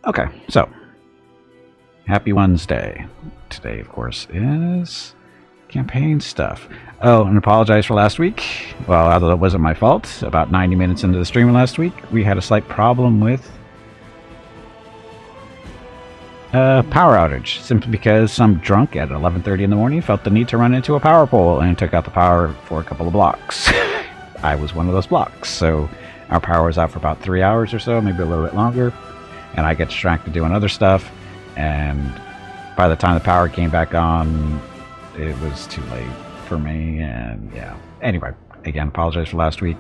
Okay, so happy Wednesday. Today, of course, is campaign stuff. Oh, and apologize for last week. Well, although it wasn't my fault, about 90 minutes into the stream last week, we had a slight problem with power outage, simply because some drunk at 11:30 in the morning felt the need to run into a power pole and took out the power for a couple of blocks. I was one of those blocks, so our power was out for about 3 hours or so, maybe a little bit longer, and I get distracted doing other stuff, and by the time the power came back on, it was too late for me, and yeah. Anyway, again, apologize for last week.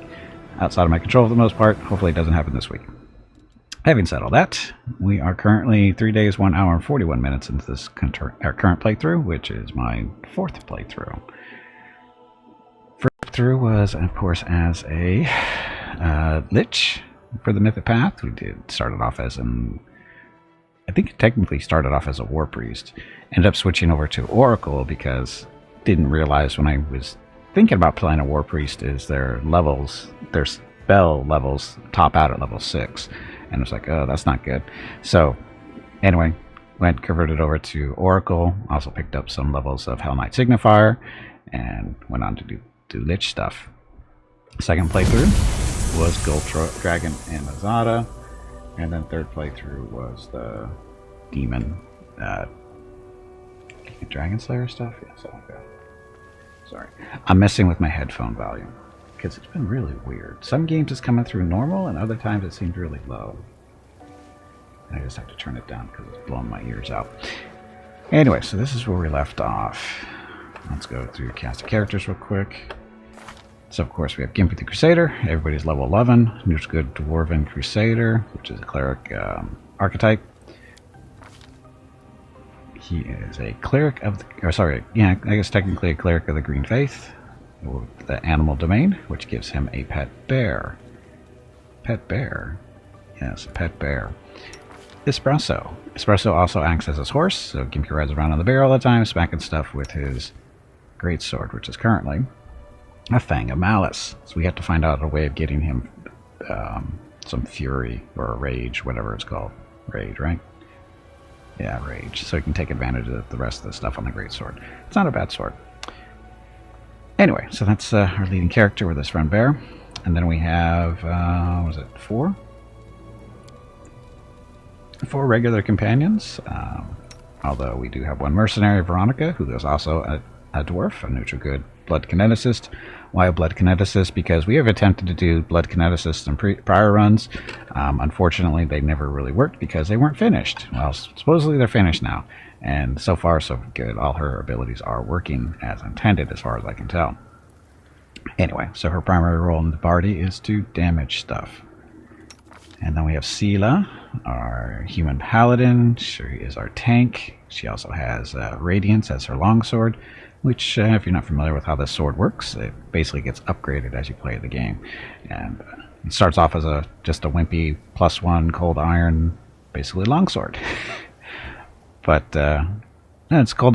Outside of my control for the most part. Hopefully it doesn't happen this week. Having said all that, we are currently 3 days, 1 hour, and 41 minutes into this our current playthrough, which is my 4th playthrough. First playthrough was, of course, as a Lich for the Mythic Path. We started off as I think it technically started off as a War Priest. Ended up switching over to Oracle because didn't realize when I was thinking about playing a War Priest is their spell levels top out at level 6. And I was like, oh, that's not good. So, anyway, converted over to Oracle. Also picked up some levels of Hell Knight Signifier. And went on to do Lich stuff. Second playthrough was Gold Dragon and Azada. And then third playthrough was the Demon Dragon Slayer stuff? Yeah, something like that. Sorry. I'm messing with my headphone volume. Because it's been really weird. Some games it's coming through normal, and other times it seems really low. I just have to turn it down because it's blowing my ears out. Anyway, so this is where we left off. Let's go through cast of characters real quick. So, of course, we have Gimpy the Crusader. Everybody's level 11. Neutral good Dwarven Crusader, which is a cleric archetype. He is a cleric of the... I guess technically a cleric of the Green Faith. The animal domain, which gives him a pet bear. Pet bear? Yes, a pet bear. Espresso. Espresso also acts as his horse, so Gimpy rides around on the bear all the time, smacking stuff with his greatsword, which is currently a Fang of Malice. So we have to find out a way of getting him some fury or a rage, whatever it's called. Rage, right? Yeah, rage. So he can take advantage of the rest of the stuff on the greatsword. It's not a bad sword. Anyway, so that's our leading character with this friend bear. And then we have, was it 4? 4 regular companions. Although we do have one mercenary, Veronica, who is also a dwarf, a neutral good blood kineticist. Why a blood kineticist? Because we have attempted to do blood kineticists in prior runs. Unfortunately, they never really worked because they weren't finished. Well, supposedly they're finished now. And so far, so good. All her abilities are working as intended, as far as I can tell. Anyway, so her primary role in the party is to damage stuff. And then we have Sela, our human paladin. She is our tank. She also has Radiance as her longsword, which, if you're not familiar with how this sword works, it basically gets upgraded as you play the game. And it starts off as just a wimpy +1 cold iron, basically longsword. But no, it's a cold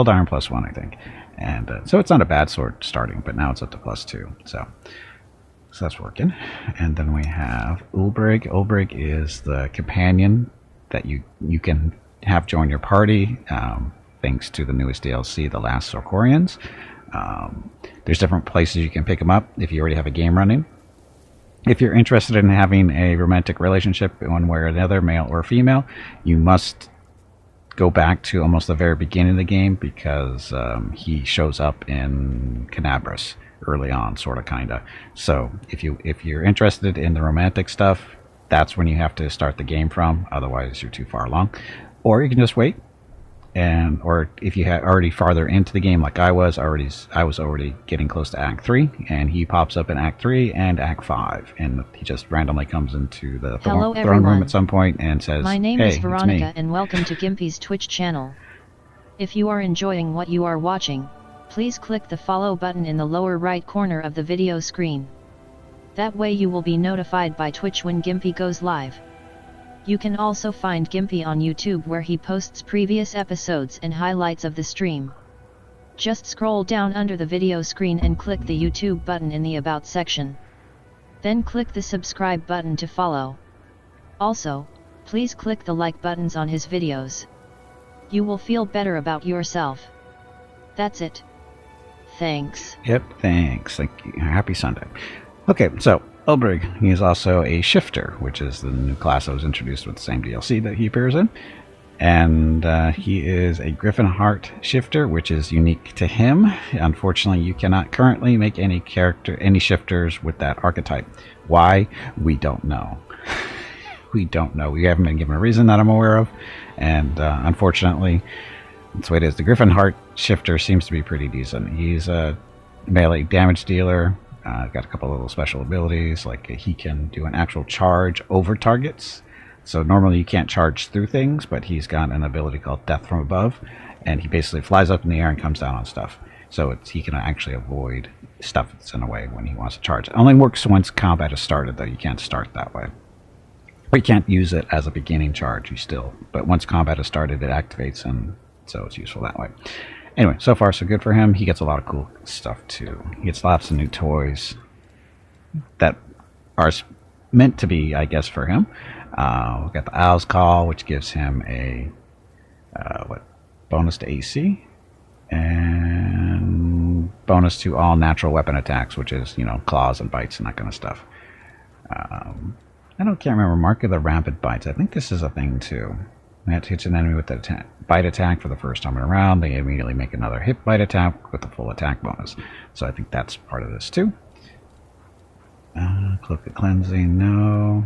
iron +1, I think, and so it's not a bad sword starting. But now it's up to +2, so that's working. And then we have Ulbrig. Ulbrig is the companion that you can have join your party, thanks to the newest DLC, The Last Sorkorians. There's different places you can pick them up if you already have a game running. If you're interested in having a romantic relationship in one way or another, male or female, you must go back to almost the very beginning of the game because he shows up in Canabras early on, sort of, kind of. So if you're interested in the romantic stuff, that's when you have to start the game from. Otherwise, you're too far along. Or you can just wait. Or if you had already farther into the game, like I was already getting close to Act 3, and he pops up in Act 3 and Act 5, and he just randomly comes into the throne room at some point and says, "My name hey, is Veronica, and welcome to Gimpy's Twitch channel. If you are enjoying what you are watching, please click the follow button in the lower right corner of the video screen. That way you will be notified by Twitch when Gimpy goes live. You can also find Gimpy on YouTube, where he posts previous episodes and highlights of the stream. Just scroll down under the video screen and click the YouTube button in the About section. Then click the subscribe button to follow. Also, please click the like buttons on his videos. You will feel better about yourself. That's it. Thanks. Yep, thanks. Thank you. Happy Sunday. Okay, so Ulbrig, he is also a shifter, which is the new class that was introduced with the same DLC that he appears in. And he is a Griffin Heart shifter, which is unique to him. Unfortunately, you cannot currently make any shifters with that archetype. Why? We don't know. We don't know. We haven't been given a reason that I'm aware of. And unfortunately, that's the way it is. The Griffin Heart shifter seems to be pretty decent. He's a melee damage dealer. Got a couple of little special abilities, like he can do an actual charge over targets. So normally you can't charge through things, but he's got an ability called Death from Above, and he basically flies up in the air and comes down on stuff. So he can actually avoid stuff that's in the way when he wants to charge. It only works once combat is started, though. You can't start that way. Or you can't use it as a beginning charge. But once combat is started, it activates, and so it's useful that way. Anyway, so far so good for him. He gets a lot of cool stuff too. He gets lots of new toys that are meant to be, I guess, for him. We've got the Owl's Call, which gives him a bonus to AC and bonus to all natural weapon attacks, which is, claws and bites and that kind of stuff. Can't remember. Mark of the Rapid Bites. I think this is a thing too. That hits an enemy with the bite attack for the first time around. They immediately make another hit bite attack with the full attack bonus. So I think that's part of this too. Cloak of Cleansing, no.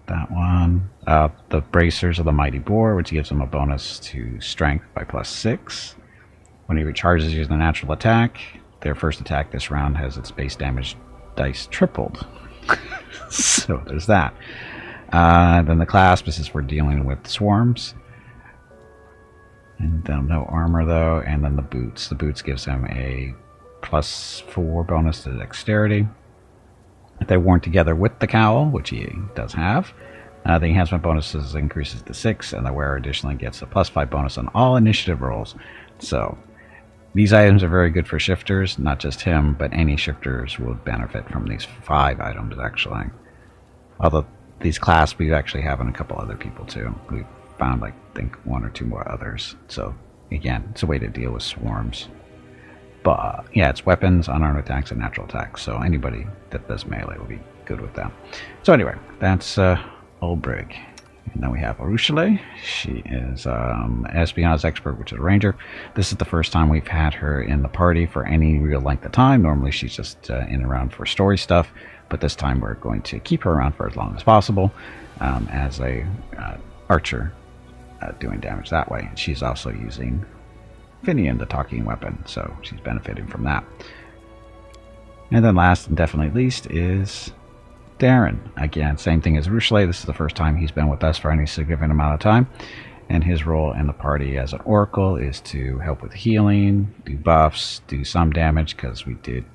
That one. The Bracers of the Mighty Boar, which gives him a bonus to Strength by +6. When he recharges using a natural attack, their first attack this round has its base damage dice tripled. So there's that. Then the Clasp, this is for dealing with swarms. And then no armor though. And then the Boots. The Boots gives him a +4 bonus to Dexterity. If they're worn together with the cowl, which he does have, the enhancement bonuses increases to 6, and the wearer additionally gets a +5 bonus on all initiative rolls. So these items are very good for shifters, not just him, but any shifters will benefit from these 5 items actually. Although these clasps we actually have in a couple other people too. We've found, I think, 1 or 2 more others. So again, it's a way to deal with swarms. But yeah, it's weapons, unarmed attacks, and natural attacks. So anybody that does melee will be good with that. So anyway, that's Ulbrig. And then we have Arushale. She is espionage expert, which is a ranger. This is the first time we've had her in the party for any real length of time. Normally she's just in and around for story stuff, but this time we're going to keep her around for as long as possible as a archer doing damage that way. She's also using Finian, the talking weapon, so she's benefiting from that. And then last and definitely least is Darren. Again, same thing as Arushale. This is the first time he's been with us for any significant amount of time, and his role in the party as an oracle is to help with healing, do buffs, do some damage, because we did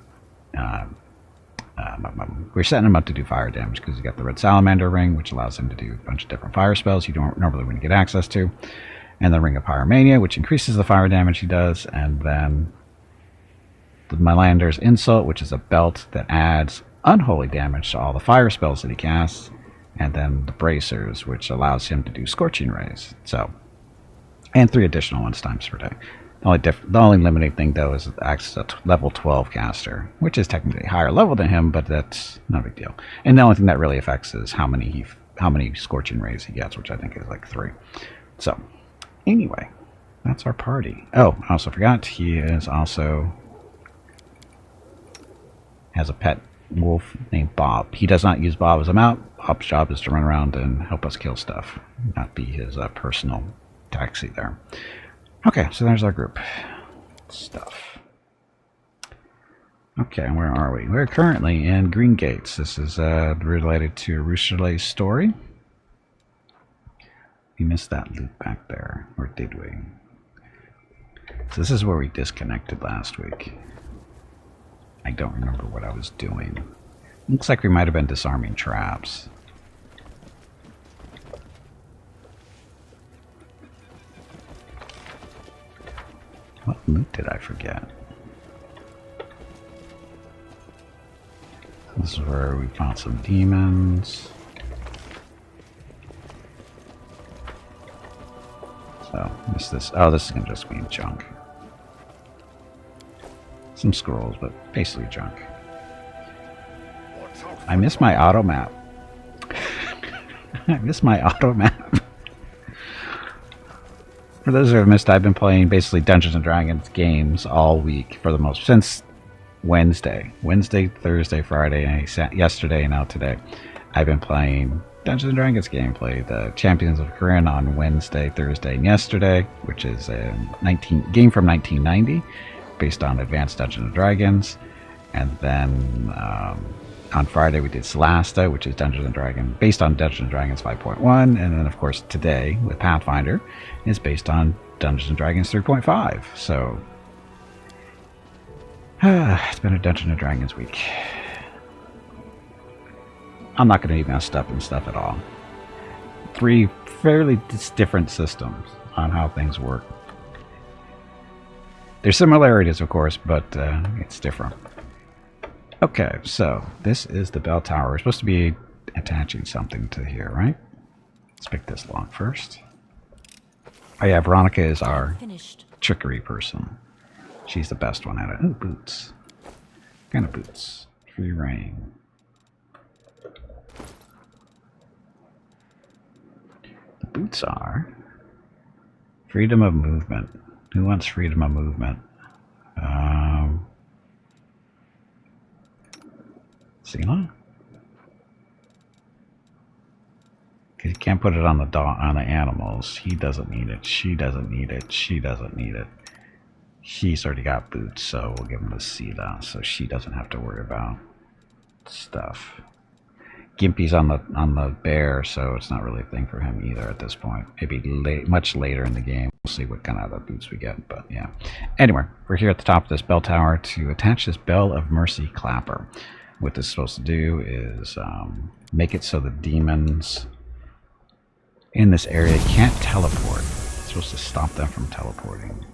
we're setting him up to do fire damage because he's got the red salamander ring, which allows him to do a bunch of different fire spells you don't normally wouldn't get access to. And the Ring of Pyromania, which increases the fire damage he does, and then the Melander's Insult, which is a belt that adds unholy damage to all the fire spells that he casts, and then the Bracers, which allows him to do Scorching Rays. So, and 3 additional ones times per day. The only limiting thing, though, is it acts as a level 12 caster, which is technically higher level than him, but that's not a big deal. And the only thing that really affects is how many Scorching Rays he gets, which I think is like 3. So, anyway, that's our party. Oh, I also forgot, he is also has a pet wolf named Bob. He does not use Bob as a mount. Bob's job is to run around and help us kill stuff, not be his personal taxi there. Okay, so there's our group stuff. Okay, where are we? We're currently in Green Gates. This is related to Arushale's story. We missed that loop back there, or did we? So this is where we disconnected last week. I don't remember what I was doing. Looks like we might have been disarming traps. What loot did I forget? This is where we found some demons. Oh, missed this. Oh, this is gonna just mean junk. Some scrolls, but basically junk. I miss my auto map. I miss my auto map. For those who have missed, I've been playing basically Dungeons and Dragons games all week for the most since Wednesday, Thursday, Friday, yesterday, and now today. I've been playing Dungeons and Dragons gameplay, the Champions of Corinne on Wednesday, Thursday, and yesterday, which is a game from 1990, based on Advanced Dungeons and Dragons, and then on Friday we did Solasta, which is Dungeons and Dragons, based on Dungeons and Dragons 5.1, and then of course today with Pathfinder is based on Dungeons and Dragons 3.5. So it's been a Dungeons and Dragons week. I'm not going to be messed up and stuff at all. 3 fairly different systems on how things work. There's similarities, of course, but it's different. Okay, so this is the bell tower. We're supposed to be attaching something to here, right? Let's pick this lock first. Oh yeah, Veronica is our trickery person. She's the best one at it. Ooh, boots. What kind of boots? Free reign. The boots are freedom of movement. Who wants freedom of movement? Sela? Because you can't put it on the animals. He doesn't need it. She doesn't need it. She doesn't need it. He's already got boots, so we'll give him to Sela, so she doesn't have to worry about stuff. Gimpy's on the bear, so it's not really a thing for him either at this point. Maybe much later in the game, we'll see what kind of other boots we get, but yeah. Anyway, we're here at the top of this bell tower to attach this Bell of Mercy clapper. What this is supposed to do is make it so the demons in this area can't teleport. It's supposed to stop them from teleporting.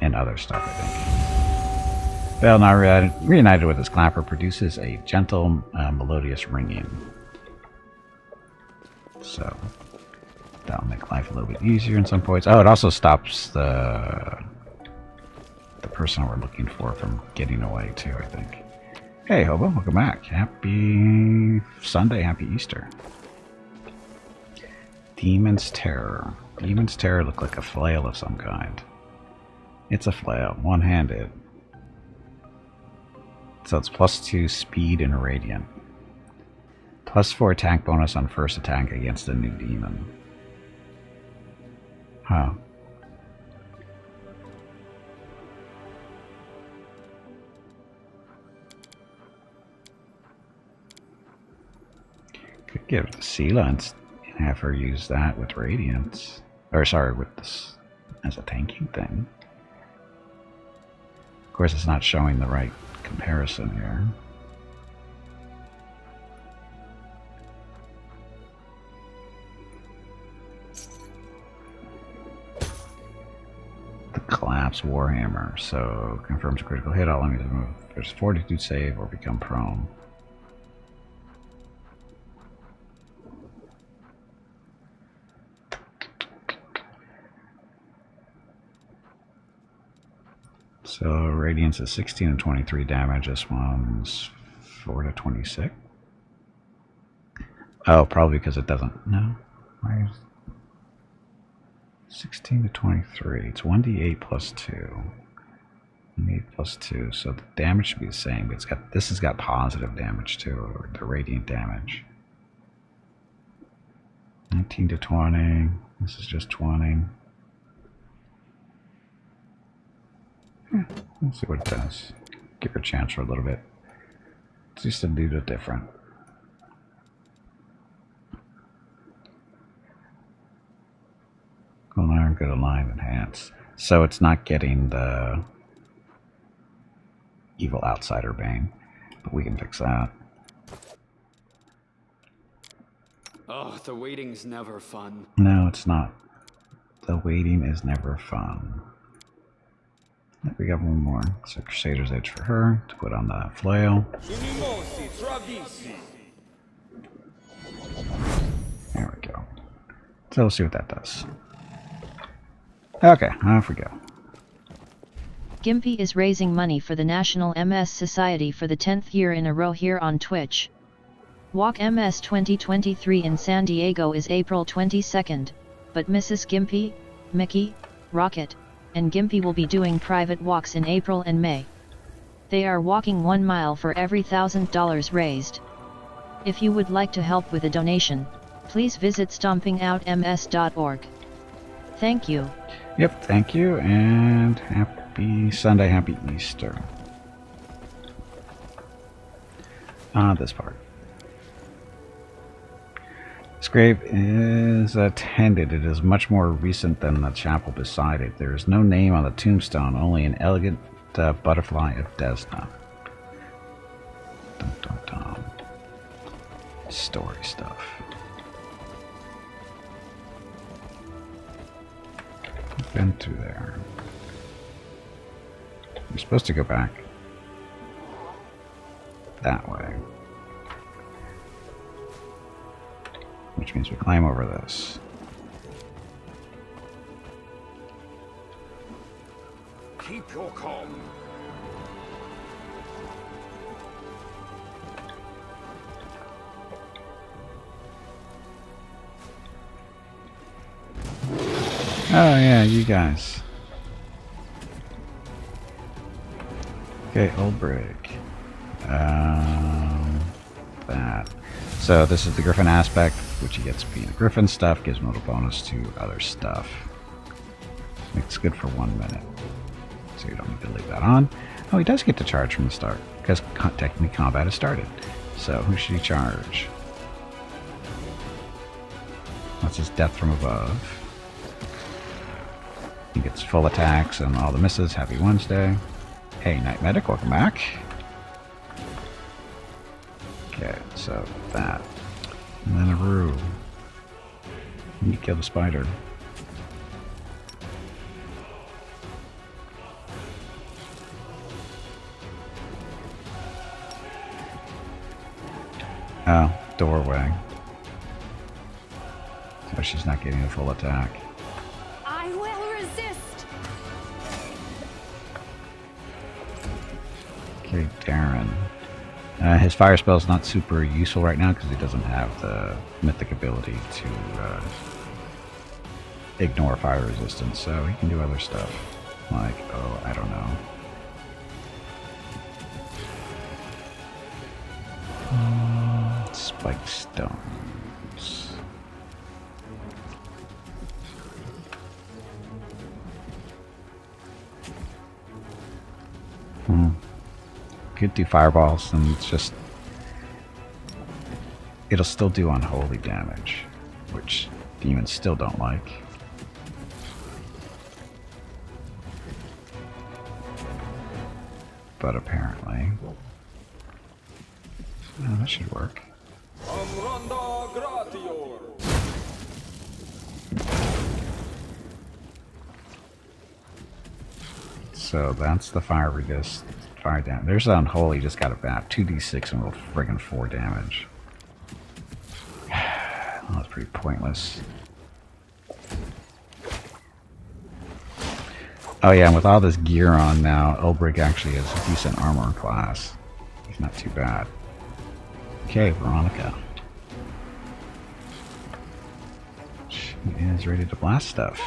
And other stuff, I think. Bell, now reunited with his clapper, produces a gentle, melodious ringing. So, that'll make life a little bit easier in some points. Oh, it also stops the person we're looking for from getting away, too, I think. Hey, Hobo, welcome back. Happy Sunday, happy Easter. Demon's Terror. Demon's Terror look like a flail of some kind. It's a flail, one-handed. So it's +2 speed and radiant. +4 attack bonus on first attack against a new demon. Huh. Could give it to Sela and have her use that with Radiance. Or sorry, with this as a tanking thing. Of course, it's not showing the right comparison here. The Collapse Warhammer. So, confirms a critical hit. All enemies move. There's Fortitude save or become prone. So Radiance is 16 and 23 damage. This one's 4 to 26. Oh, probably because it doesn't. No. Why is 16 to 23? It's 1d8 plus 2. 1d8 plus 2. So the damage should be the same. But this has got positive damage too, or the radiant damage. 19 to 20. This is just 20. Let's see what it does. Give her a chance for a little bit. It's just a little different. Gold iron, good align, enhance. So it's not getting the evil outsider bane, but we can fix that. Oh, the waiting's never fun. No, it's not. The waiting is never fun. We got one more. So Crusader's Edge for her to put on the flail. There we go. So we'll see what that does. Okay, off we go. Gimpy is raising money for the National MS Society for the 10th year in a row here on Twitch. Walk MS 2023 in San Diego is April 22nd, but Mrs. Gimpy, Mickey, Rocket, and Gimpy will be doing private walks in April and May. They are walking 1 mile for every $1,000 raised. If you would like to help with a donation, please visit stompingoutms.org. Thank you. Yep, thank you, and happy Sunday, happy Easter. This part. This grave is attended. It is much more recent than the chapel beside it. There is no name on the tombstone, only an elegant butterfly of Desna. Dum, dum, dum. Story stuff. I've been through there. We're supposed to go back that way. Which means we climb over this. Keep your calm. Oh yeah, you guys. Okay, old brick. That. So this is the Griffin aspect, which he gets being a Griffin stuff, gives him a little bonus to other stuff. It's good for 1 minute. So you don't need to leave that on. Oh, he does get to charge from the start, because technically combat has started. So who should he charge? That's his death from above. He gets full attacks and all the misses. Happy Wednesday. Hey, Night Medic, welcome back. Okay, so that. And then a rue. You kill the spider. Oh, doorway. So she's not getting a full attack. I will resist. Okay, Darren. His fire spell is not super useful right now because he doesn't have the mythic ability to ignore fire resistance, so he can do other stuff. Like, oh, I don't know. Spike stones. Could do fireballs, and it's just it'll still do unholy damage, which demons still don't like. But apparently, oh, that should work. So that's the fire resist. Fire damage. There's unholy, just got a bat. 2d6 and roll friggin' 4 damage. Oh, that's pretty pointless. Oh yeah, and with all this gear on now, Ulbrich actually has a decent armor class. He's not too bad. Okay, Veronica. She is ready to blast stuff.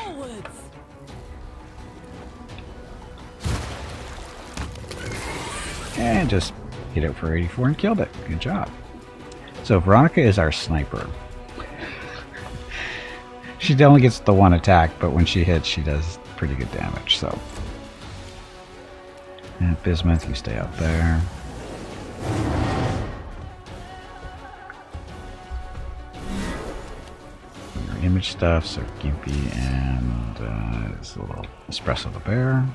And just hit it for 84 and killed it. Good job. So Veronica is our sniper. She only gets the 1 attack, but when she hits, she does pretty good damage. So, and Bismuth, you stay out there. Your image stuff, so Gimpy and this little Espresso the Bear.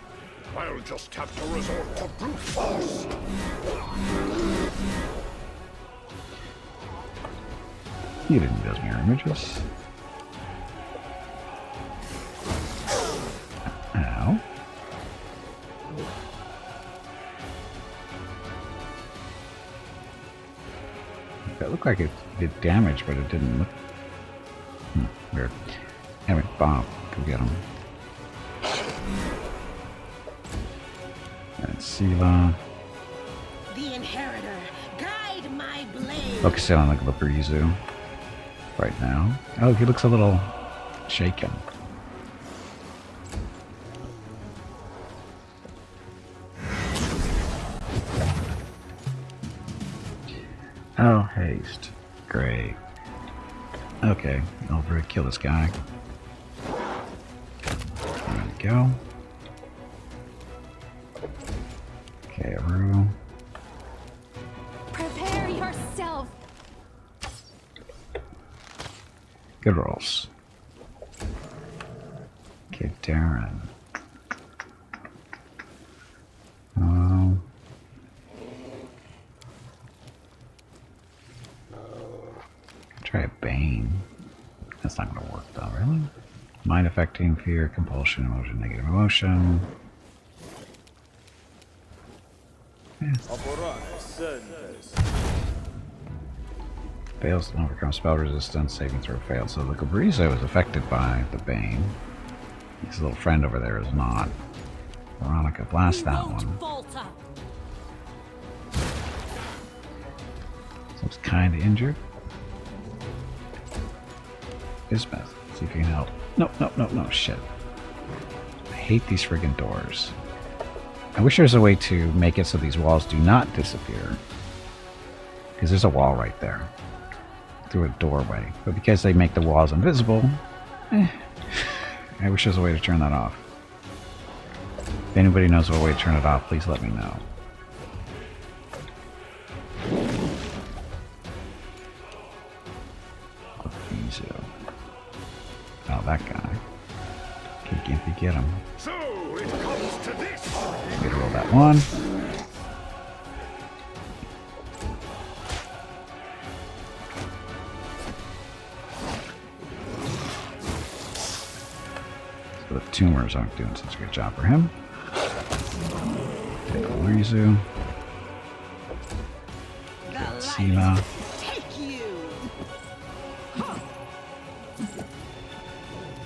I'll just have to resort to brute force. You didn't need those mirror images. Ow. That looked like it did damage, but it didn't look... weird. Anyway, Bob, go get him. And Sila. The Inheritor, guide my blade. Focusing on the Glabreezu right now. Oh, he looks a little shaken. Oh, haste. Great. Okay, over kill this guy. There we go. Okay, Aru. Prepare yourself. Good rolls. Okay, Darren. Try a Bane. That's not going to work though, really. Mind affecting, fear, compulsion, emotion, negative emotion. Yeah. Fails to overcome spell resistance, saving throw failed. So the Glabreezu is affected by the Bane. His little friend over there is not. Veronica, blast that one. So it's kind of injured. Bismuth, see if you can help. No, no, no, no, shit. I hate these friggin' doors. I wish there was a way to make it so these walls do not disappear. Because there's a wall right there. Through a doorway. But because they make the walls invisible, I wish there was a way to turn that off. If anybody knows of a way to turn it off, please let me know. Oh, that guy. Okay, Gimpy, get him. So it comes to this. Need to roll that one. So the tumors aren't doing such a good job for him. Take a Rizu. Get Sina.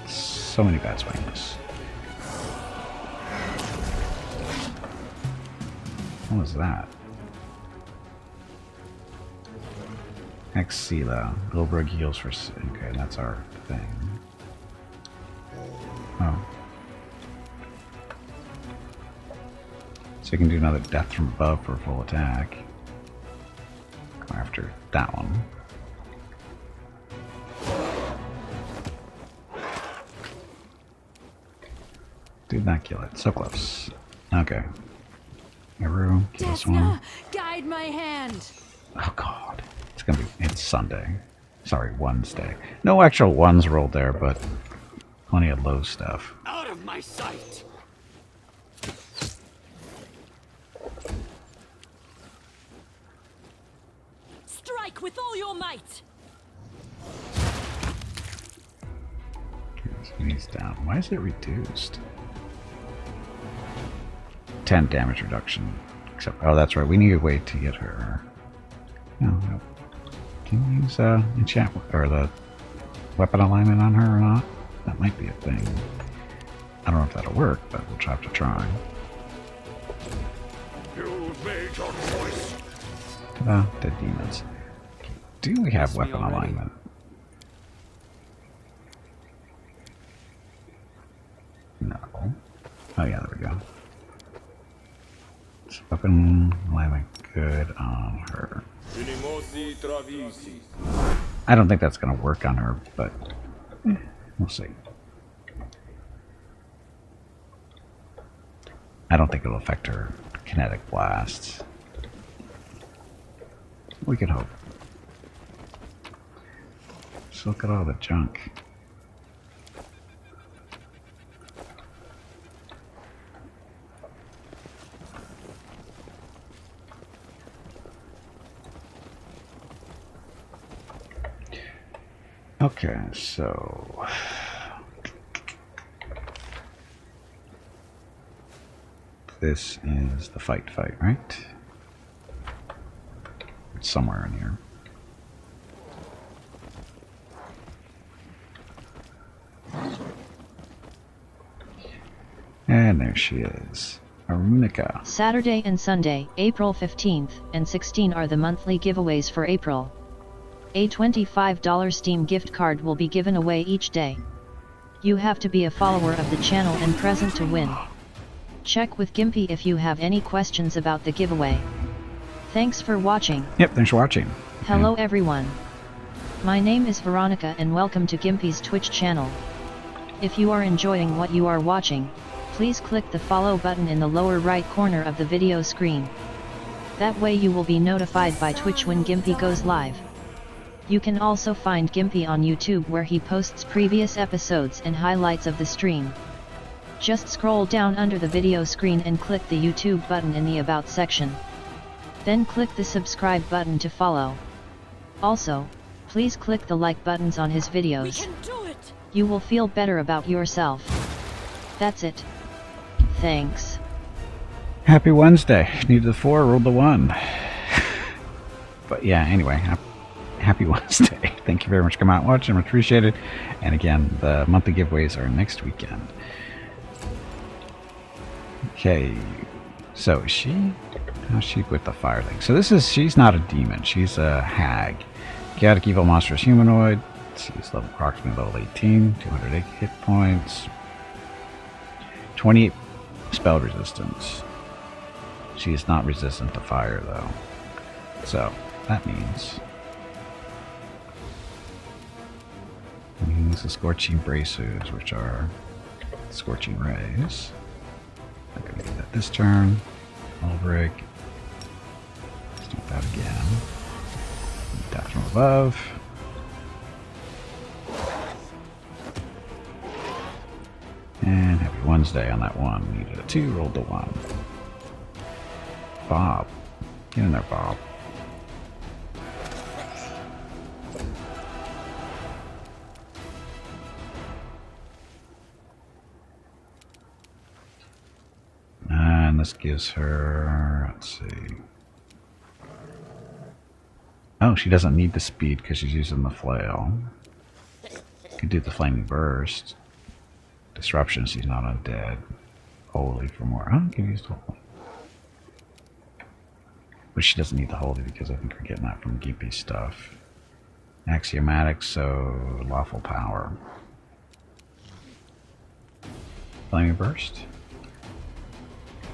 So many bad swings. What was that? Exila. Goldberg heals for... Okay, that's our thing. Oh. So you can do another death from above for a full attack. Go after that one. Did not kill it. So close. Okay. Aru, kill this one. Guide my hand. Oh god. It's gonna be... It's Sunday. Sorry, Wednesday. No actual ones rolled there, but plenty of low stuff. Out of my sight! Strike with all your might. He's down. Why is it reduced? 10 damage reduction. Except, oh, that's right. We need a way to get her. No, no. Can we use enchant or the weapon alignment on her or not? That might be a thing. I don't know if that'll work, but we'll have to try. You've made your choice. Ta-da, dead demons. Do we have weapon alignment? No. Oh yeah, there we go. So weapon alignment good on her. I don't think that's going to work on her, but we'll see. I don't think it'll affect her kinetic blasts. We can hope. Just look at all the junk. Okay, so this is the fight, right? It's somewhere in here. And there she is. Arunica. Saturday and Sunday, April 15th and 16 are the monthly giveaways for April. A $25 Steam gift card will be given away each day. You have to be a follower of the channel and present to win. Check with Gimpy if you have any questions about the giveaway. Thanks for watching. Yep, thanks for watching. Hello everyone. My name is Veronica and welcome to Gimpy's Twitch channel. If you are enjoying what you are watching, please click the follow button in the lower right corner of the video screen. That way you will be notified by Twitch when Gimpy goes live. You can also find Gimpy on YouTube where he posts previous episodes and highlights of the stream. Just scroll down under the video screen and click the YouTube button in the About section. Then click the subscribe button to follow. Also, please click the like buttons on his videos. We can do it! You will feel better about yourself. That's it. Thanks. Happy Wednesday. Needed the 4, rolled the 1. But yeah, anyway, happy Wednesday. Thank you very much for coming out and watching. Much appreciated. And again, the monthly giveaways are next weekend. Okay, so how's she with the fire thing? So she's not a demon, she's a hag. Chaotic evil monstrous humanoid. She's level approximately level 18, 208 hit points, 28 spell resistance. She is not resistant to fire though. So that means use the scorching braces, which are scorching rays. I'm gonna do that this turn. Ulbrich. Let's do that again. Attack from above. And happy Wednesday on that one. Needed a 2, rolled a 1. Bob. Get in there, Bob. And this gives her, let's see. Oh, she doesn't need the speed because she's using the flail. Could do the flaming burst. Disruption, she's not undead. Holy for more. Oh, can use the holy. But she doesn't need the holy because I think we're getting that from Gimpy stuff. Axiomatic, so lawful power. Flaming burst.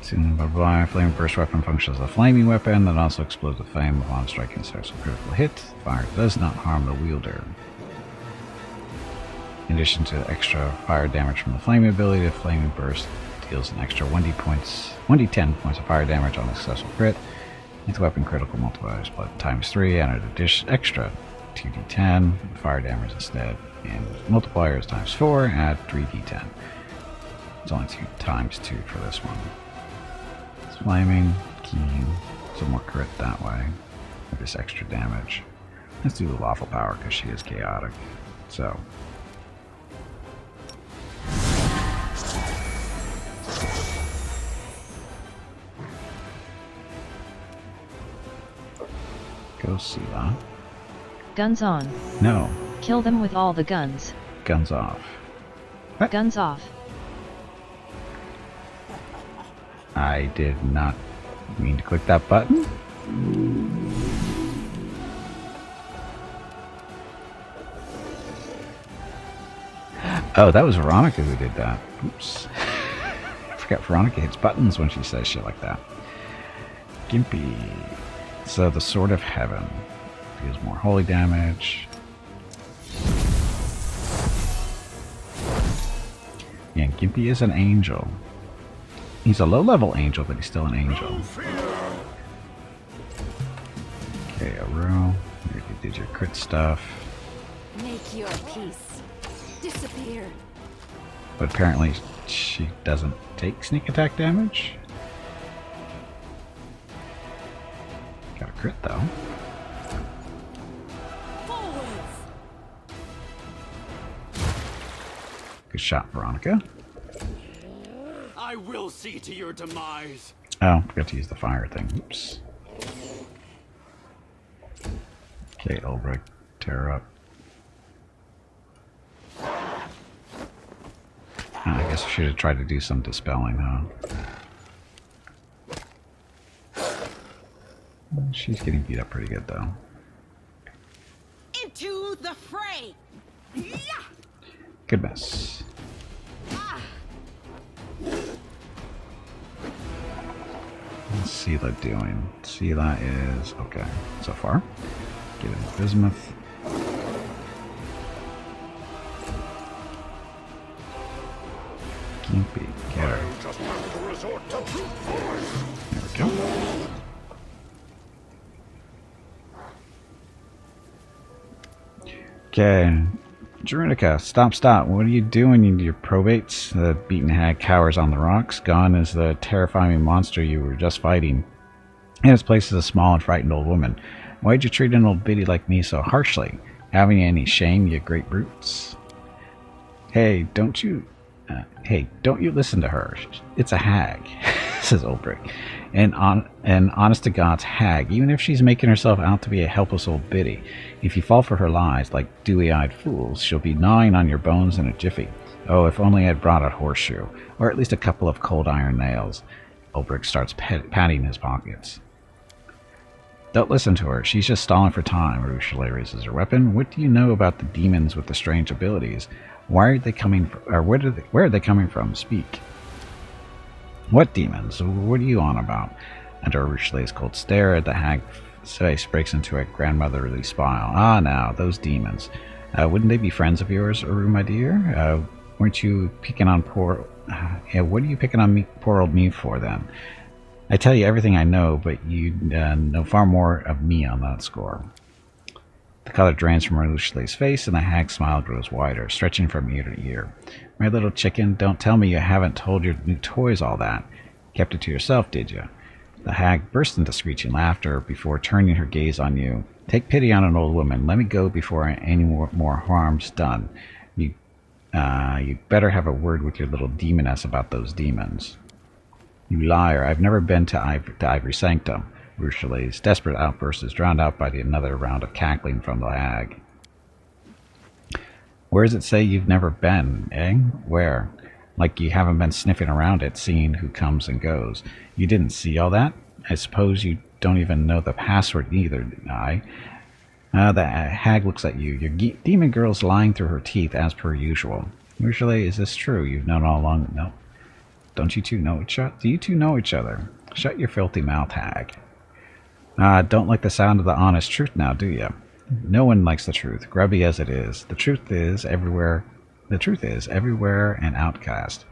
Flaming burst weapon functions as a flaming weapon that also explodes with flame upon striking a successful critical hit. Fire does not harm the wielder. In addition to extra fire damage from the flaming ability, the flaming burst deals an extra 1d10 points of fire damage on a successful crit. If the weapon critical multipliers blood times 3 and an extra 2d10 fire damage instead, and multiplier is times 4, add 3d10. It's only 2 times 2 for this one. It's flaming, keen, so more crit that way with this extra damage. Let's do the lawful power because she is chaotic. So go see that. Guns on. No. Kill them with all the guns. Guns off. What? Guns off. I did not mean to click that button. Oh, that was Veronica who did that. Oops. I forgot Veronica hits buttons when she says shit like that. Gimpy. So the Sword of Heaven deals more holy damage. Yeah, Gimpy is an angel. He's a low-level angel, but he's still an angel. Okay, Aru. You did your crit stuff. Make your peace. Disappear. But apparently she doesn't take sneak attack damage. Got a crit though. Forwards. Good shot, Veronica. I will see to your demise. Oh, forgot to use the fire thing. Oops. Okay, Ulbrich, tear up. I guess I should have tried to do some dispelling, huh? She's getting beat up pretty good, though. Into the fray! Yeah! Good miss. What's Sela doing? Sela is okay so far. Get in bismuth. Gimpy, get her. Just have to resort to brute force. There we go. Okay. Jerunica, stop. What are you doing, your probates? The beaten hag cowers on the rocks. Gone is the terrifying monster you were just fighting. In its place is a small and frightened old woman. Why'd you treat an old biddy like me so harshly? Haven't you any shame, you great brutes? Hey, don't you listen to her. It's a hag, says Ulbrich. An honest-to-God's hag, even if she's making herself out to be a helpless old biddy. If you fall for her lies like dewy-eyed fools, she'll be gnawing on your bones in a jiffy. Oh, if only I'd brought a horseshoe, or at least a couple of cold iron nails. Ulbrich starts patting his pockets. Don't listen to her. She's just stalling for time. Rochelle raises her weapon. What do you know about the demons with the strange abilities? Why are they coming from, or where are they coming from? Speak. What demons? What are you on about? Under Rochele's cold stare, the hag's face breaks into a grandmotherly smile. Ah, now, those demons. Wouldn't they be friends of yours, Uru, my dear? Weren't you picking on poor... what are you picking on me, poor old me for, then? I tell you everything I know, but you know far more of me on that score. The color drains from Rochele's face, and the hag's smile grows wider, stretching from ear to ear. My little chicken, don't tell me you haven't told your new toys all that. Kept it to yourself, did you? The hag burst into screeching laughter before turning her gaze on you. Take pity on an old woman. Let me go before any more harm's done. You better have a word with your little demoness about those demons. You liar. I've never been to Ivory Sanctum. Rochele's desperate outburst is drowned out by another round of cackling from the hag. Where does it say you've never been, eh? Where? Like you haven't been sniffing around it, seeing who comes and goes. You didn't see all that? I suppose you don't even know the password either, I. The hag looks at you. Your demon girl's lying through her teeth, as per usual. Rochelle, is this true? You've known all along? No. Don't you two know each other? Do you two know each other? Shut your filthy mouth, hag. Don't like the sound of the honest truth now, do you? No one likes the truth, grubby as it is. The truth is everywhere an outcast.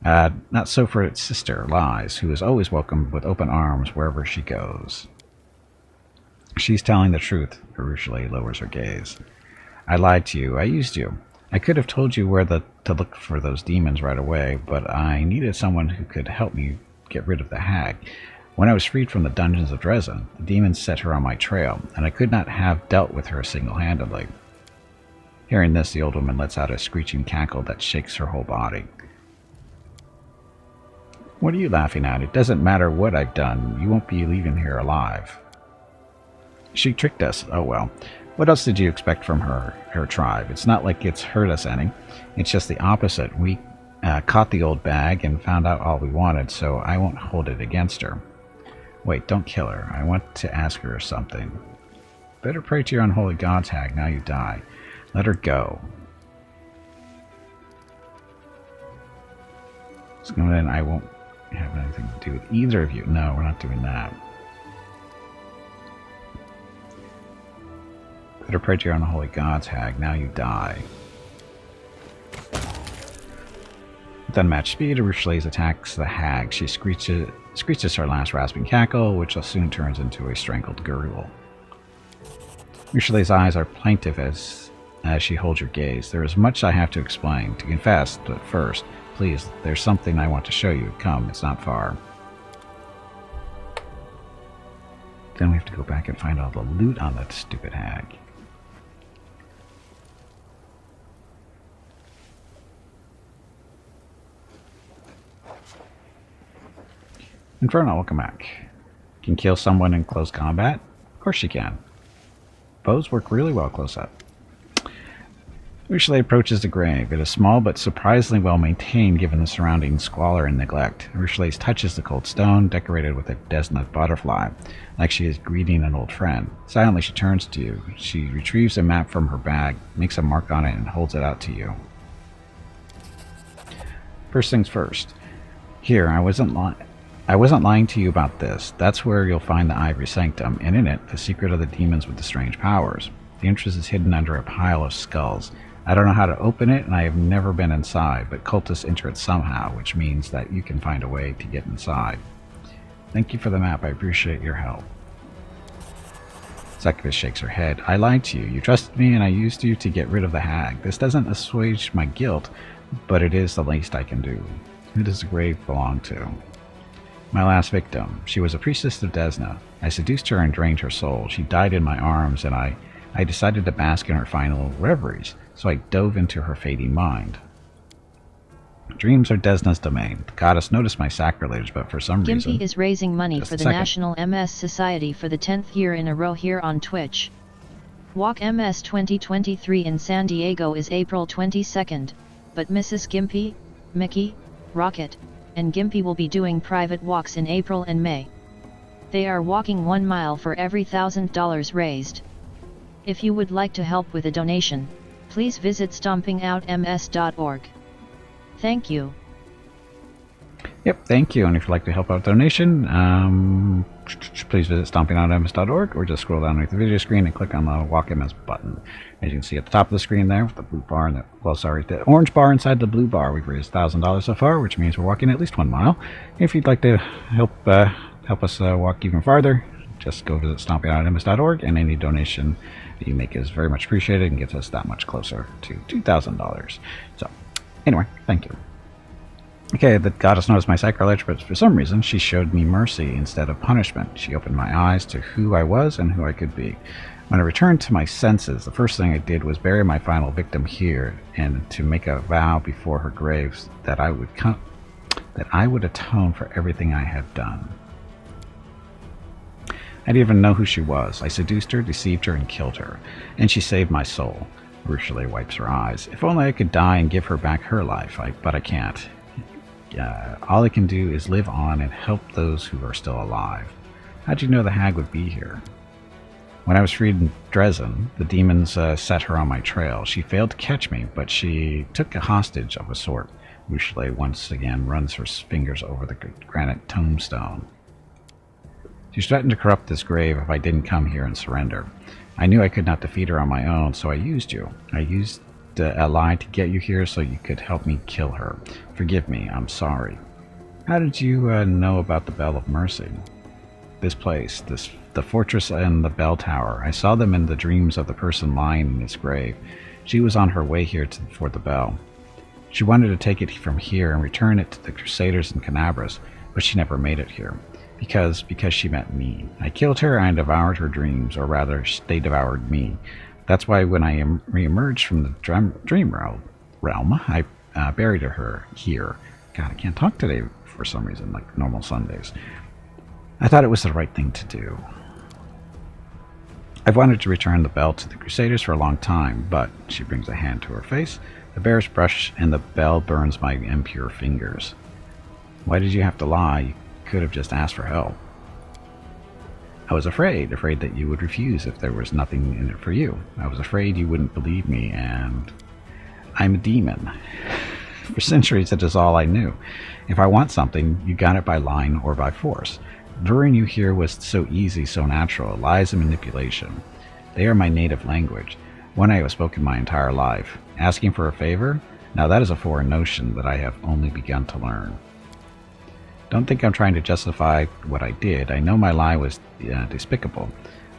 Not so for its sister, Lies, who is always welcomed with open arms wherever she goes. She's telling the truth. Rochelle lowers her gaze. I lied to you. I used you. I could have told you where to look for those demons right away, but I needed someone who could help me get rid of the hag. When I was freed from the dungeons of Dresden, the demons set her on my trail, and I could not have dealt with her single-handedly. Hearing this, the old woman lets out a screeching cackle that shakes her whole body. What are you laughing at? It doesn't matter what I've done. You won't be leaving here alive. She tricked us. Oh well. What else did you expect from her tribe? It's not like it's hurt us any. It's just the opposite. We caught the old bag and found out all we wanted, so I won't hold it against her. Wait, don't kill her. I want to ask her something. Better pray to your unholy gods, hag. Now you die. Let her go. So then I won't have anything to do with either of you. No, we're not doing that. Better pray to your unholy gods, hag. Now you die. With unmatched speed, Rochelle attacks the hag. She screeches her last rasping cackle, which soon turns into a strangled gurgle. Rochelle's eyes are plaintive as she holds your gaze. There is much I have to explain, to confess, but first, please, there's something I want to show you. Come, it's not far. Then we have to go back and find all the loot on that stupid hag. Inferno, welcome back. Can kill someone in close combat? Of course she can. Bows work really well close up. Ursula approaches the grave. It is small but surprisingly well maintained given the surrounding squalor and neglect. Ursula touches the cold stone, decorated with a Desna butterfly, like she is greeting an old friend. Silently she turns to you. She retrieves a map from her bag, makes a mark on it, and holds it out to you. First things first. Here, I wasn't lying to you about this. That's where you'll find the Ivory Sanctum, and in it, the secret of the demons with the strange powers. The entrance is hidden under a pile of skulls. I don't know how to open it, and I have never been inside, but cultists enter it somehow, which means that you can find a way to get inside. Thank you for the map. I appreciate your help. Zekvis shakes her head. I lied to you. You trusted me, and I used you to get rid of the hag. This doesn't assuage my guilt, but it is the least I can do. Who does the grave belong to? My last victim. She was a priestess of Desna. I seduced her and drained her soul. She died in my arms, and I decided to bask in her final reveries, so I dove into her fading mind. Dreams are Desna's domain. The goddess noticed my sacrilege, but for some reason... Gimpy is raising money for the National MS Society for the 10th year in a row here on Twitch. Walk MS 2023 in San Diego is April 22nd, but Mrs. Gimpy, Mickey, Rocket, and Gimpy will be doing private walks in April and May. They are walking 1 mile for every $1,000 raised. If you would like to help with a donation, please visit stompingoutms.org. Thank you. Yep, thank you. And if you'd like to help out with donation, please visit stompingoutms.org or just scroll down underneath the video screen and click on the Walk MS button. As you can see at the top of the screen there, with the blue bar and the orange bar inside the blue bar, we've raised $1,000 so far, which means we're walking at least 1 mile. If you'd like to help us walk even farther, just go visit stompingoutms.org, and any donation that you make is very much appreciated and gets us that much closer to $2,000. So, anyway, thank you. Okay, the goddess noticed my sacrilege, but for some reason she showed me mercy instead of punishment. She opened my eyes to who I was and who I could be. When I returned to my senses, the first thing I did was bury my final victim here, and to make a vow before her graves that I would atone for everything I had done. I didn't even know who she was. I seduced her, deceived her, and killed her. And she saved my soul. Ursula wipes her eyes. If only I could die and give her back her life, but I can't. All I can do is live on and help those who are still alive. How'd you know the hag would be here? When I was freed in Dresden, the demons set her on my trail. She failed to catch me, but she took a hostage of a sort. Ursula once again runs her fingers over the granite tombstone. She threatened to corrupt this grave if I didn't come here and surrender. I knew I could not defeat her on my own, so I used you. I used a lie to get you here so you could help me kill her. Forgive me, I'm sorry. How did you know about the Bell of Mercy? This place, the fortress and the bell tower. I saw them in the dreams of the person lying in its grave. She was on her way here for the bell. She wanted to take it from here and return it to the Crusaders in Canabras, but she never made it here. Because she met me. I killed her and devoured her dreams, or rather, they devoured me. That's why when I re-emerged from the dream realm, I buried her here. God, I can't talk today for some reason, like normal Sundays. I thought it was the right thing to do. I've wanted to return the bell to the Crusaders for a long time, but she brings a hand to her face. The bear's brush and the bell burns my impure fingers. Why did you have to lie? You could have just asked for help. I was afraid that you would refuse if there was nothing in it for you. I was afraid you wouldn't believe me, and I'm a demon. For centuries, that is all I knew. If I want something, you got it by lying or by force. Luring you here was so easy, so natural. Lies and manipulation. They are my native language, one I have spoken my entire life. Asking for a favor? Now that is a foreign notion that I have only begun to learn. Don't think I'm trying to justify what I did. I know my lie was despicable.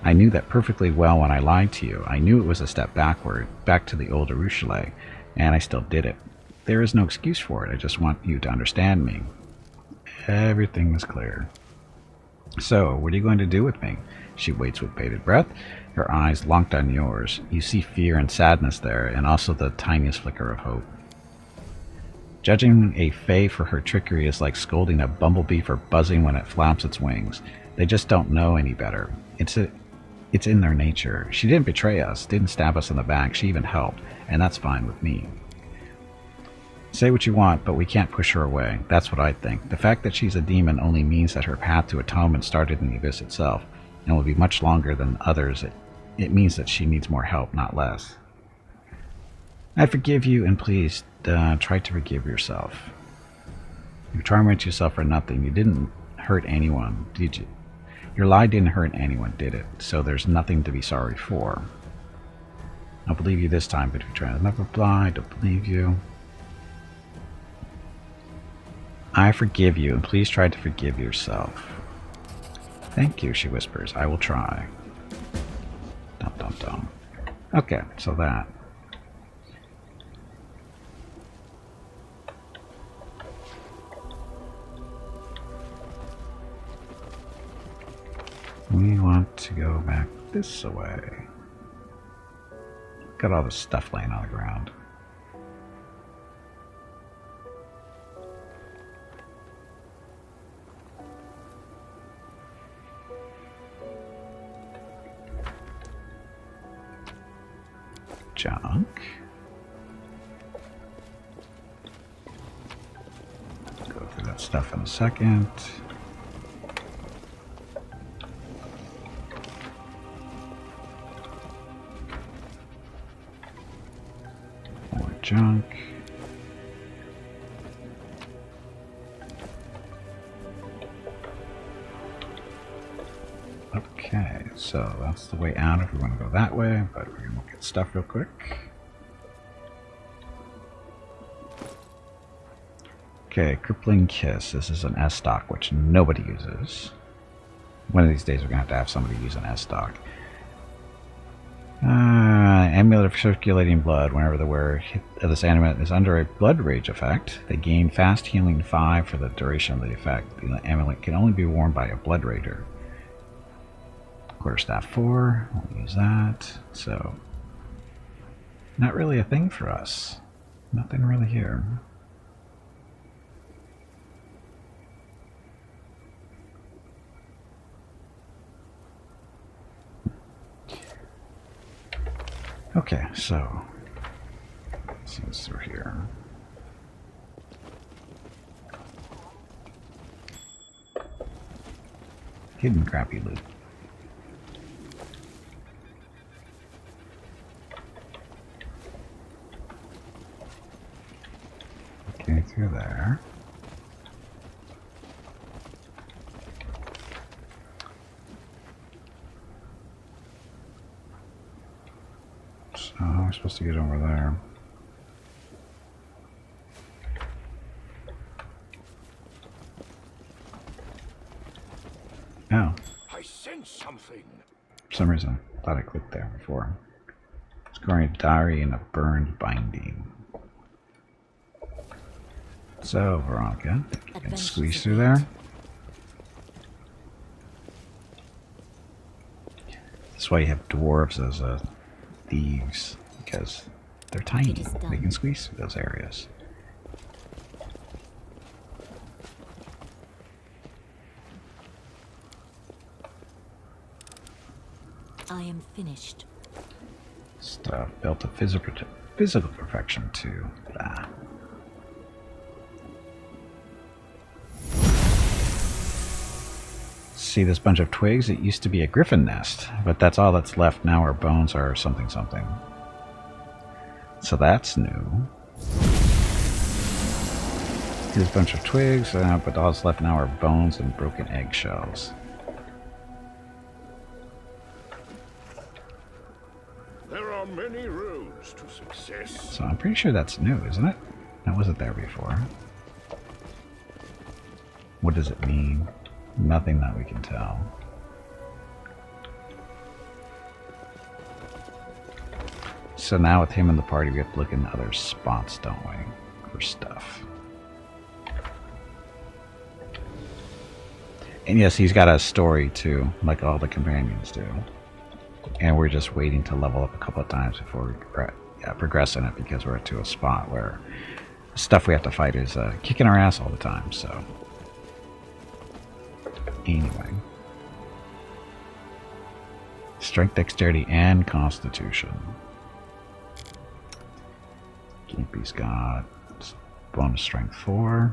I knew that perfectly well when I lied to you. I knew it was a step backward, back to the old Jerusalem, and I still did it. There is no excuse for it. I just want you to understand me. Everything is clear. So, what are you going to do with me? She waits with bated breath, her eyes locked on yours. You see fear and sadness there, and also the tiniest flicker of hope. Judging a fae for her trickery is like scolding a bumblebee for buzzing when it flaps its wings. They just don't know any better. It's It's in their nature. She didn't betray us, didn't stab us in the back, she even helped, and that's fine with me. Say what you want, but we can't push her away. That's what I think. The fact that she's a demon only means that her path to atonement started in the Abyss itself, and will be much longer than others. It means that she needs more help, not less. I forgive you, and please, try to forgive yourself. You torment yourself for nothing. You didn't hurt anyone, did you? Your lie didn't hurt anyone, did it? So there's nothing to be sorry for. I'll believe you this time, but if you try to never lie, I don't believe you. I forgive you, and please try to forgive yourself. Thank you, she whispers. I will try. Dum dum dum. Okay, so that. We want to go back this way. Got all the stuff laying on the ground. Junk. Go through that stuff in a second. More junk. Okay, so that's the way out if we want to go that way, but we're going to look at stuff real quick. Okay, Crippling Kiss. This is an S-Stock, which nobody uses. One of these days we're going to have somebody use an S-Stock. Amulet of Circulating Blood. Whenever the wearer hit of this amulet is under a Blood Rage effect, they gain Fast Healing 5 for the duration of the effect. The amulet can only be worn by a Blood Raider. Quarterstaff 4, we'll use that. So, not really a thing for us. Nothing really here. Okay, so, let's see what's through here. Hidden crappy loot. Okay, through there. So we're supposed to get over there. Oh. I sense something. For some reason, I thought I clicked there before. Scoring a diary and a burned binding. So, Veronica, you can squeeze through there. That's why you have dwarves as thieves, because they're tiny. They can squeeze through those areas. I am finished. Stuff built to physical perfection too. Ah. See this bunch of twigs? It used to be a griffin nest, but that's all that's left now. Our bones are something something. So that's new. See this bunch of twigs, but all that's left now are bones and broken eggshells. There are many roads to success. So I'm pretty sure that's new, isn't it? That wasn't there before. What does it mean? Nothing that we can tell. So now with him in the party, we have to look in other spots, don't we? For stuff. And yes, he's got a story too, like all the companions do. And we're just waiting to level up a couple of times before we progress in it, because we're to a spot where stuff we have to fight is kicking our ass all the time, so... Anyway. Strength, dexterity, and constitution. Gimpy's got bonus strength 4.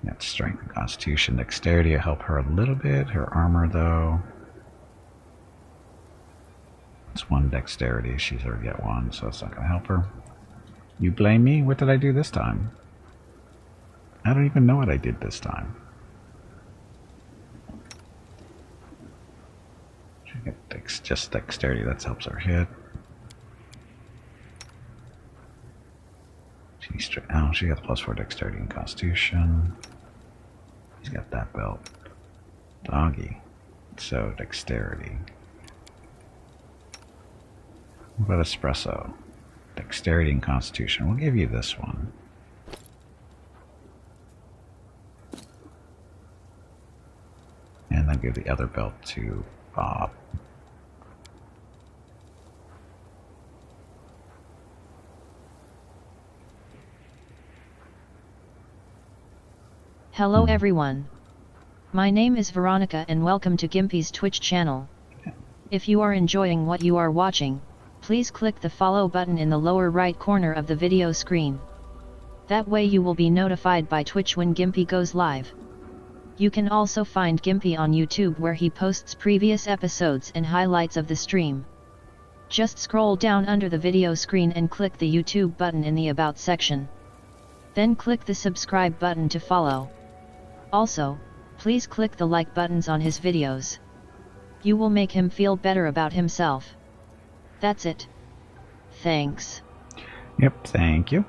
That's strength and constitution. Dexterity will help her a little bit. Her armor, though, it's 1 dexterity. She's already at 1, so it's not going to help her. You blame me? What did I do this time? I don't even know what I did this time. She got just dexterity. That helps her hit. Oh, she got +4 dexterity and constitution. He's got that belt. Doggy. So, dexterity. What about espresso? Dexterity and constitution. We'll give you this one. And then give the other belt to Bob. Hello everyone. My name is Veronica and welcome to Gimpy's Twitch channel. If you are enjoying what you are watching, please click the follow button in the lower right corner of the video screen. That way you will be notified by Twitch when Gimpy goes live. You can also find Gimpy on YouTube where he posts previous episodes and highlights of the stream. Just scroll down under the video screen and click the YouTube button in the About section. Then click the subscribe button to follow. Also, please click the like buttons on his videos. You will make him feel better about himself. That's it. Thanks. Yep, thank you.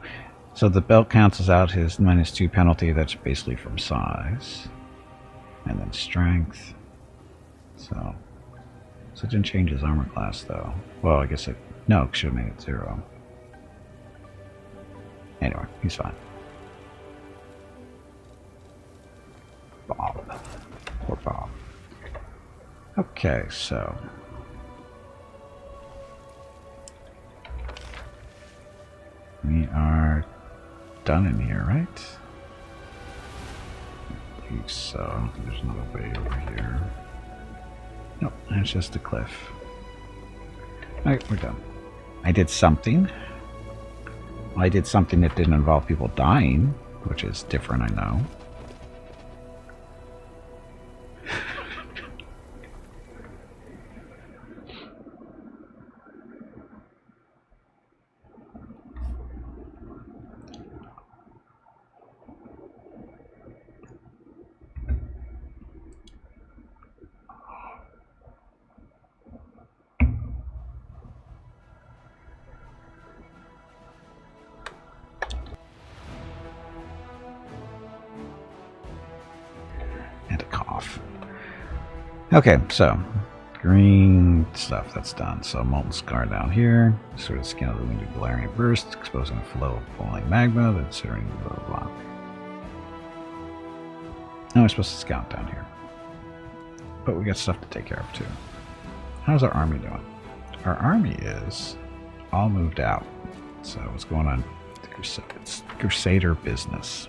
So the belt cancels out his -2 penalty. That's basically from size. And then strength. So it didn't change his armor class though. Well, I guess it, no, it should have made it 0. Anyway, he's fine. Bob. Poor Bob. Okay, so we are done in here, right? I believe so. I don't think there's another way over here. Nope, it's just a cliff. Alright, we're done. I did something. I did something that didn't involve people dying, which is different, I know. And a cough. Okay, so green stuff, that's done. So molten scar down here, sort of skin of the wounded Galarian burst, exposing a flow of boiling magma that's entering blah blah blah. Now we're supposed to scout down here. But we got stuff to take care of too. How's our army doing? Our army is all moved out. So what's going on? It's Crusader business.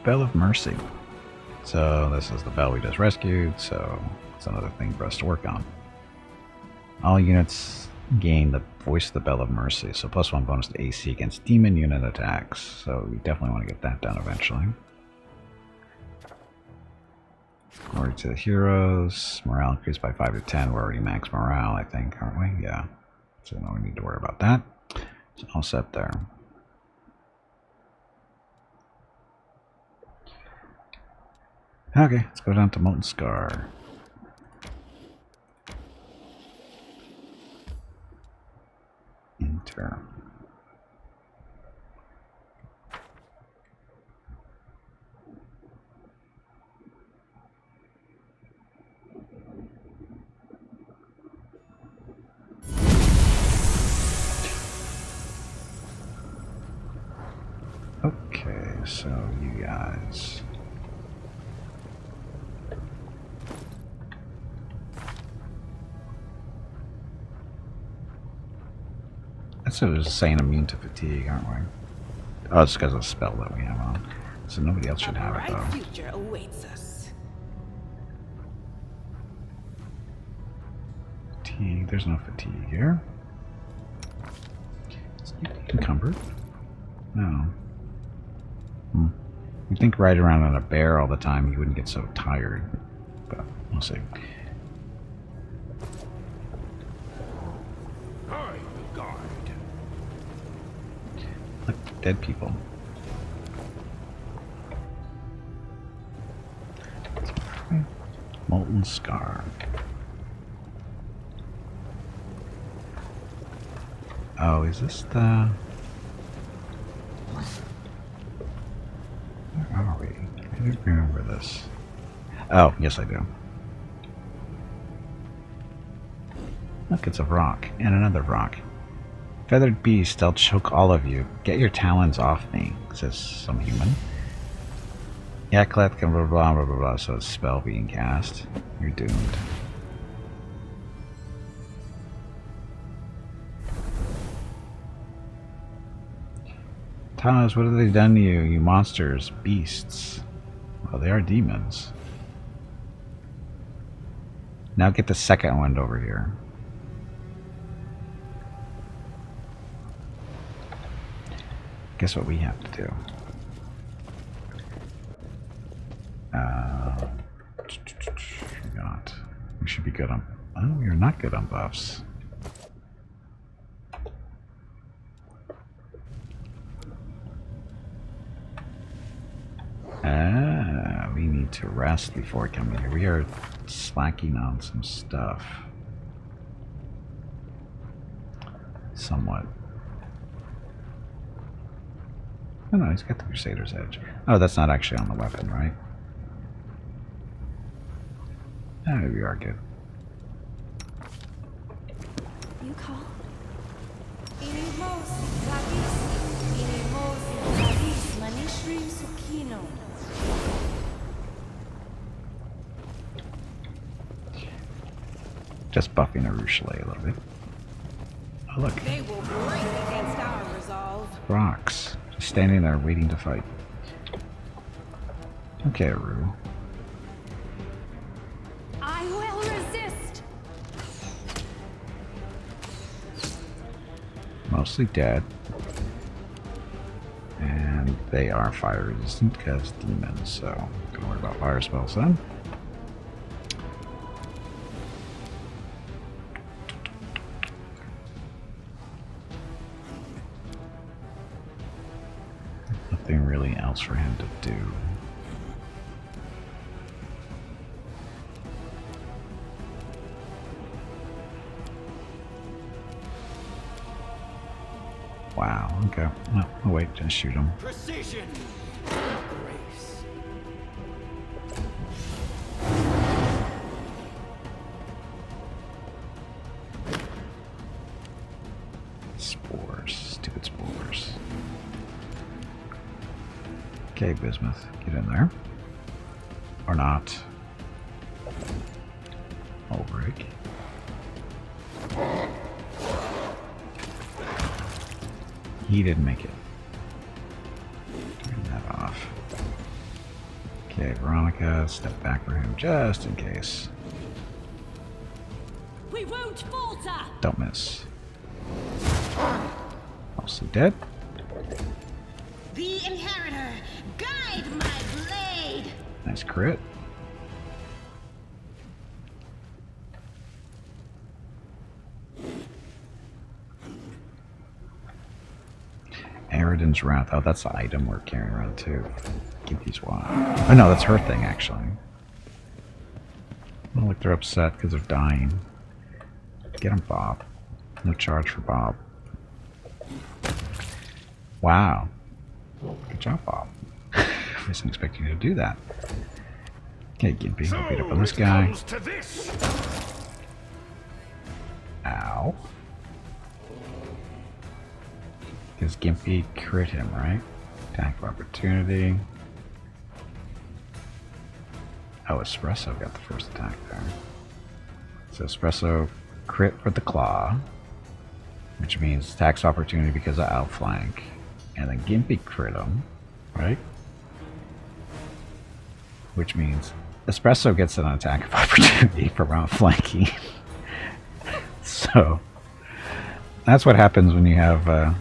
Bell of Mercy. So this is the bell we just rescued, so it's another thing for us to work on. All units gain the voice of the Bell of Mercy, so +1 bonus to AC against demon unit attacks. So we definitely want to get that done eventually. Glory to the heroes. Morale increased by 5 to 10. We're already max morale, I think, aren't we? Yeah. So no need to worry about that. It's all set there. Okay, let's go down to Molten Scar. Enter. Okay, so you guys. That's what it was saying, immune to fatigue, aren't we? Oh, it's because of the spell that we have on. So nobody else should A have it, bright though. future awaits us. Fatigue. There's no fatigue here. Is he encumbered? No. You'd think riding around on a bear all the time you wouldn't get so tired. But we'll see. I will guide. Look, dead people. Molten Scar. Oh, is this the... Where are we? I don't remember this. Oh, yes I do. Look, it's a rock. And another rock. Feathered beast, I'll choke all of you. Get your talons off me, says some human. Yaklet can blah blah blah blah blah, so it's spell being cast. You're doomed. Thomas, what have they done to you, you monsters, beasts? Well, they are demons. Now get the second one over here. Guess what we have to do? Forgot. We should be good on... Oh, we are not good on buffs. We need to rest before coming here. We are slacking on some stuff. Somewhat. Oh no, he's got the Crusader's Edge. Oh, that's not actually on the weapon, right? Oh, we are good. You call? Just buffing Arushale a little bit. Oh look. They will break against our resolve. Rocks. Just standing there waiting to fight. Okay, Aru. I will resist. Mostly dead. And they are fire resistant because demons, so don't worry about fire spells then. Nothing really else for him to do. Wow, okay. No, oh wait, just shoot him. Precision! Grace. Spores. Stupid spores. Okay, Bismuth, get in there. Or not. Ulrich. He didn't make it. Turn that off. Okay, Veronica, step back for him just in case. We won't falter. Don't miss. Mostly dead. The inheritor, guide my blade. Nice crit. Eridan's Wrath. Oh, that's the item we're carrying around too. Gimpy's wand. Oh no, that's her thing actually. Oh, look, they're upset because they're dying. Get him, Bob. No charge for Bob. Wow. Good job, Bob. I wasn't expecting you to do that. Okay, Gimpy, So we'll beat up on this guy. comes to this. Ow. Because Gimpy crit him, right? Attack of opportunity. Oh, Espresso got the first attack there. So Espresso crit for the claw, which means attacks opportunity because of outflank. And then Gimpy crit him, right? which means Espresso gets an attack of opportunity from outflanking. So that's what happens when you have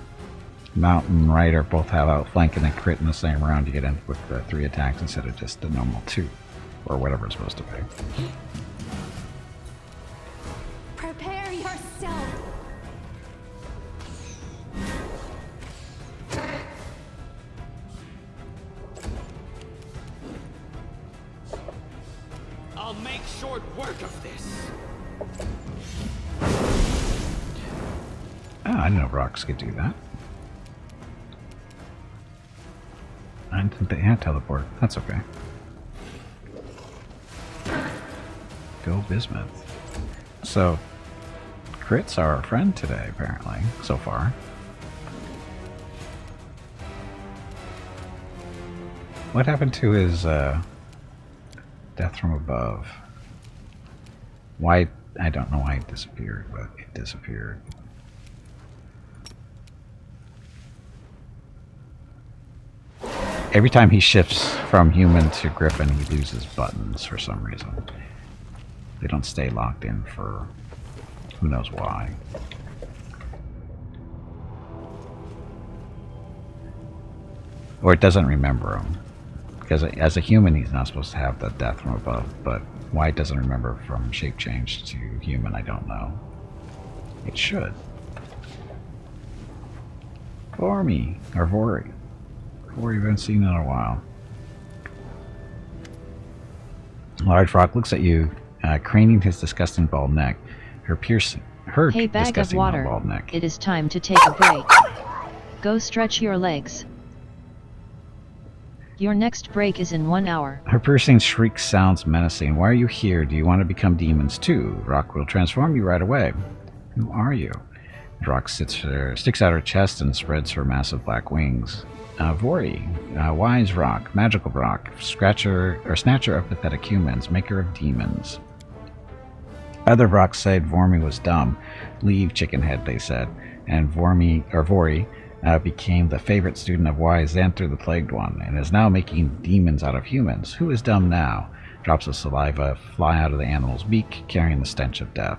Mount and Rider both have outflank and then crit in the same round. You get in with 3 attacks instead of just the normal 2, or whatever it's supposed to be. Prepare yourself. I'll make short work of this. Oh, I didn't know rocks could do that. I didn't think they had teleport. That's okay. Go Bismuth. So, crits are our friend today, apparently, so far. What happened to his death from above? Why? I don't know why it disappeared, but it disappeared. Every time he shifts from human to griffin, he loses buttons for some reason. They don't stay locked in for who knows why. Or it doesn't remember them. Because as a human, he's not supposed to have the death from above, but why it doesn't remember from shape change to human, I don't know. It should. Vormy, or Vori. Vori, we haven't seen in a while. Large rock looks at you, craning his disgusting bald neck. Her Hey, bag of disgusting water. bald neck. It is time to take a break. Go stretch your legs. Your next break is in 1 hour. Her piercing shriek sounds menacing. Why are you here? Do you want to become demons too? Rock will transform you right away. Who are you? Rock sticks out her chest and spreads her massive black wings. Vori, wise rock, magical rock, snatcher of pathetic humans, maker of demons. Other rocks said Vormi was dumb. Leave, chickenhead, they said. And Vori became the favorite student of wise Xanther the Plagued One, and is now making demons out of humans. Who is dumb now? Drops of saliva fly out of the animal's beak, carrying the stench of death.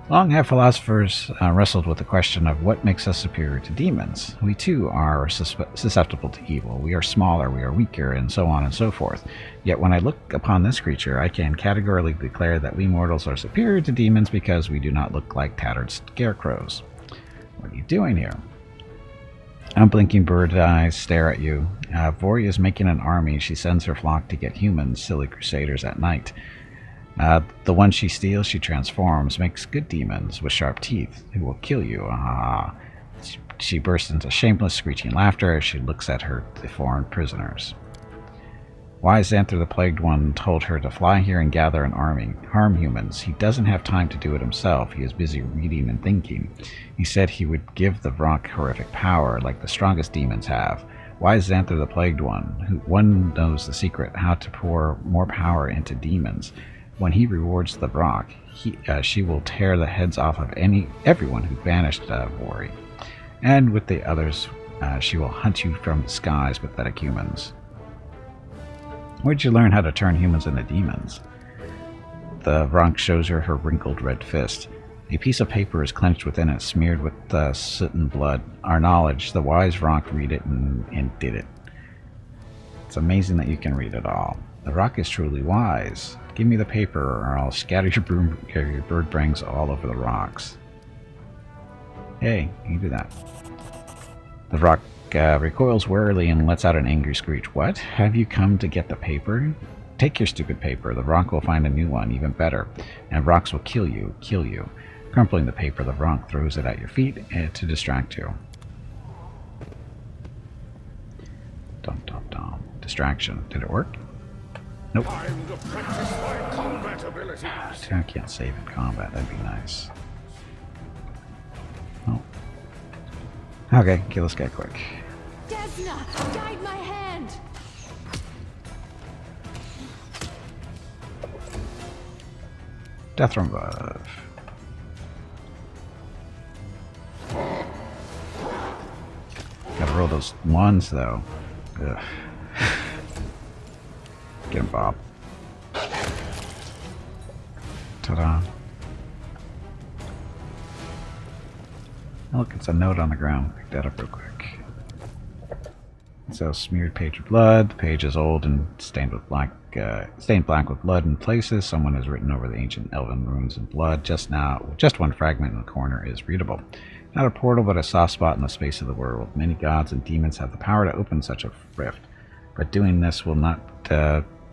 Long have philosophers wrestled with the question of what makes us superior to demons. We too are susceptible to evil. We are smaller, we are weaker, and so on and so forth. Yet when I look upon this creature, I can categorically declare that we mortals are superior to demons because we do not look like tattered scarecrows. What are you doing here? Unblinking bird eyes stare at you. Vori is making an army. She sends her flock to get humans, silly crusaders, at night. The one she steals, she transforms, makes good demons with sharp teeth who will kill you. Ah! She bursts into shameless, screeching laughter as she looks at her deformed prisoners. Wise Xanther the Plagued One told her to fly here and gather an army, harm humans. He doesn't have time to do it himself. He is busy reading and thinking. He said he would give the rock horrific power, like the strongest demons have. Wise Xanther the Plagued One knows the secret, how to pour more power into demons. When he rewards the rock, she will tear the heads off of everyone who banished Vori. And with the others, she will hunt you from the skies, pathetic humans. Where'd you learn how to turn humans into demons? The rock shows her wrinkled red fist. A piece of paper is clenched within it, smeared with soot and blood. Our knowledge, the wise rock read it and did it. It's amazing that you can read it all. The rock is truly wise. Give me the paper, or I'll scatter your bird brains all over the rocks. Hey, you do that. The rock recoils warily and lets out an angry screech. What? Have you come to get the paper? Take your stupid paper. The rock will find a new one, even better. And rocks will kill you. Crumpling the paper, the rock throws it at your feet to distract you. Dum dum dum. Distraction. Did it work? Nope. Time to practice my combat abilities. I can't save in combat. That'd be nice. Oh. Okay, kill this guy quick. Desna, guide my hand. Death from above. Gotta roll those ones though. Ugh. Get him, Bob. Ta-da. Oh, look, it's a note on the ground. Pick that up real quick. It says smeared page of blood. The page is old and stained black with blood in places. Someone has written over the ancient elven runes in blood. Just one fragment in the corner is readable. Not a portal, but a soft spot in the space of the world. Many gods and demons have the power to open such a rift, but doing this will not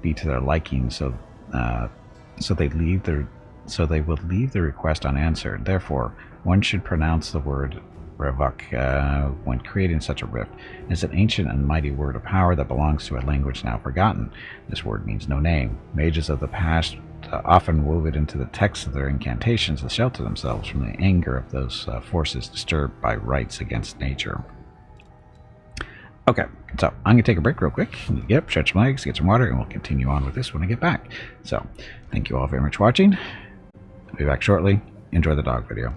be to their liking. So they will leave the request unanswered. Therefore, one should pronounce the word Revok when creating such a rift. It is an ancient and mighty word of power that belongs to a language now forgotten. This word means no name. Mages of the past often wove it into the text of their incantations to shelter themselves from the anger of those forces disturbed by rights against nature. Okay, so I'm going to take a break real quick. Get up, stretch my legs, get some water, and we'll continue on with this when I get back. So, thank you all very much for watching. I'll be back shortly. Enjoy the dog video.